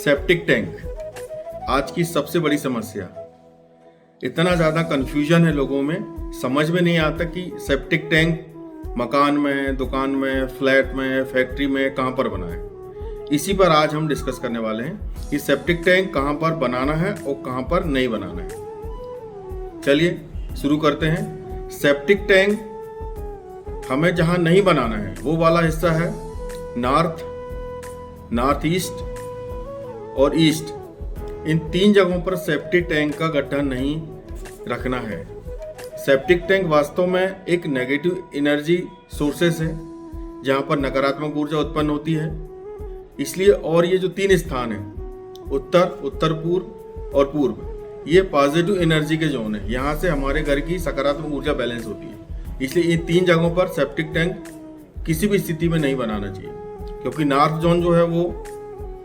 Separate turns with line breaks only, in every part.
Septic tank आज की सबसे बड़ी समस्या। इतना ज़्यादा कन्फ्यूजन है लोगों में, समझ में नहीं आता कि सेप्टिक टैंक मकान में, दुकान में, फ्लैट में, फैक्ट्री में कहाँ पर बनाएं। इसी पर आज हम डिस्कस करने वाले हैं कि सेप्टिक टैंक कहाँ पर बनाना है और कहाँ पर नहीं बनाना है। चलिए शुरू करते हैं। सेप्टिक टैंक हमें जहाँ नहीं बनाना है वो वाला हिस्सा है नॉर्थ ईस्ट और ईस्ट। इन तीन जगहों पर सेप्टिक टैंक का गड्ढा नहीं रखना है। सेप्टिक टैंक वास्तव में एक नेगेटिव एनर्जी सोर्सेस है जहां पर नकारात्मक ऊर्जा उत्पन्न होती है, इसलिए। और ये जो तीन स्थान हैं उत्तर पूर्व और पूर्व, ये पॉजिटिव एनर्जी के जोन है। यहाँ से हमारे घर की सकारात्मक ऊर्जा बैलेंस होती है, इसलिए इन तीन जगहों पर सेप्टिक टैंक किसी भी स्थिति में नहीं बनाना चाहिए, क्योंकि नॉर्थ जोन जो है वो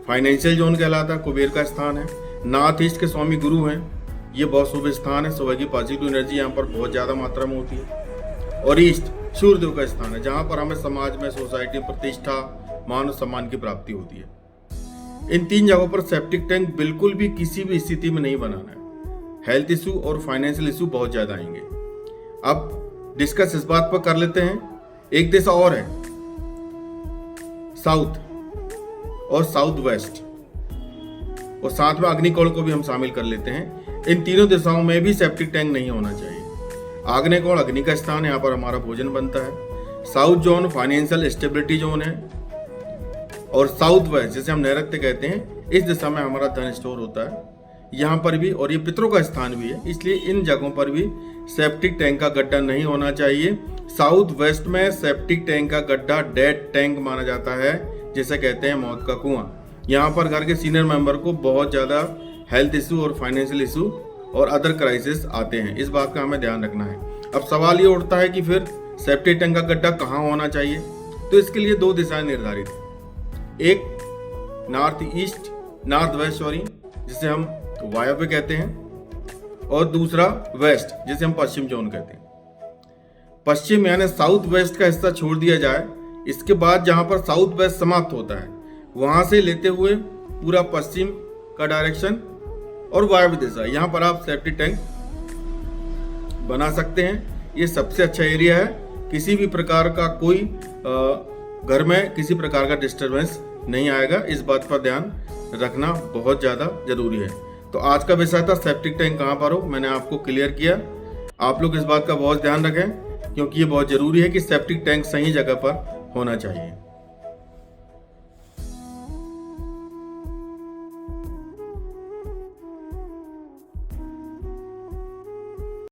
फाइनेंशियल जोन कहलाता है, कुबेर का स्थान है। नॉर्थ ईस्ट के स्वामी गुरु हैं, ये बहुत शुभ स्थान है, सुबह की पॉजिटिव एनर्जी यहाँ पर बहुत ज़्यादा मात्रा में होती है। और ईस्ट सूर्यदेव का स्थान है, जहाँ पर हमें समाज में, सोसाइटी में प्रतिष्ठा, मान और सम्मान की प्राप्ति होती है। इन तीन जगहों पर सेप्टिक टैंक बिल्कुल भी किसी भी स्थिति में नहीं बनाना है। हेल्थ इशू और फाइनेंशियल इशू बहुत ज़्यादा आएंगे। अब डिस्कस इस बात पर कर लेते हैं। एक दिशा और है साउथ और साउथ वेस्ट, और साथ में अग्निकोण को भी हम शामिल कर लेते हैं। इन तीनों दिशाओं में भी सेप्टिक टैंक नहीं होना चाहिए। आग्नेय अग्नि का स्थान है, यहाँ पर हमारा भोजन बनता है। South zone financial stability zone है, और साउथ वेस्ट जिसे हम नैऋत्य कहते हैं, इस दिशा में हमारा धन स्टोर होता है यहाँ पर भी, और ये पितरों का स्थान भी है, इसलिए इन जगहों पर भी सेप्टिक टैंक का गड्ढा नहीं होना चाहिए। साउथ वेस्ट में सेप्टिक टैंक का गड्ढा डेड टैंक माना जाता है, जिसे कहते हैं मौत का कुआं। यहाँ पर घर के सीनियर मेंबर को बहुत ज़्यादा हेल्थ इशू और फाइनेंशियल इशू और अदर क्राइसिस आते हैं, इस बात का हमें ध्यान रखना है। अब सवाल ये उठता है कि फिर सेप्टिक टैंक का गड्ढा कहाँ होना चाहिए, तो इसके लिए दो दिशाएं निर्धारित हैं। एक नॉर्थ वेस्ट जिसे हम वायव्य कहते हैं, और दूसरा वेस्ट जिसे हम पश्चिम जोन कहते हैं। पश्चिम यानी साउथ वेस्ट का हिस्सा छोड़ दिया जाए, इसके बाद जहां पर साउथ वेस्ट समाप्त होता है वहां से लेते हुए पूरा पश्चिम का डायरेक्शन और वायव्य दिशा, यहां पर आप सेप्टिक टैंक बना सकते हैं। ये सबसे अच्छा एरिया है, किसी भी प्रकार का कोई घर में किसी प्रकार का डिस्टरबेंस नहीं आएगा, इस बात पर ध्यान रखना बहुत ज़्यादा जरूरी है। तो आज का विषय था सेप्टिक टैंक कहाँ पर हो, मैंने आपको क्लियर किया। आप लोग इस बात का बहुत ध्यान रखें, क्योंकि ये बहुत ज़रूरी है कि सेप्टिक टैंक सही जगह पर होना चाहिए।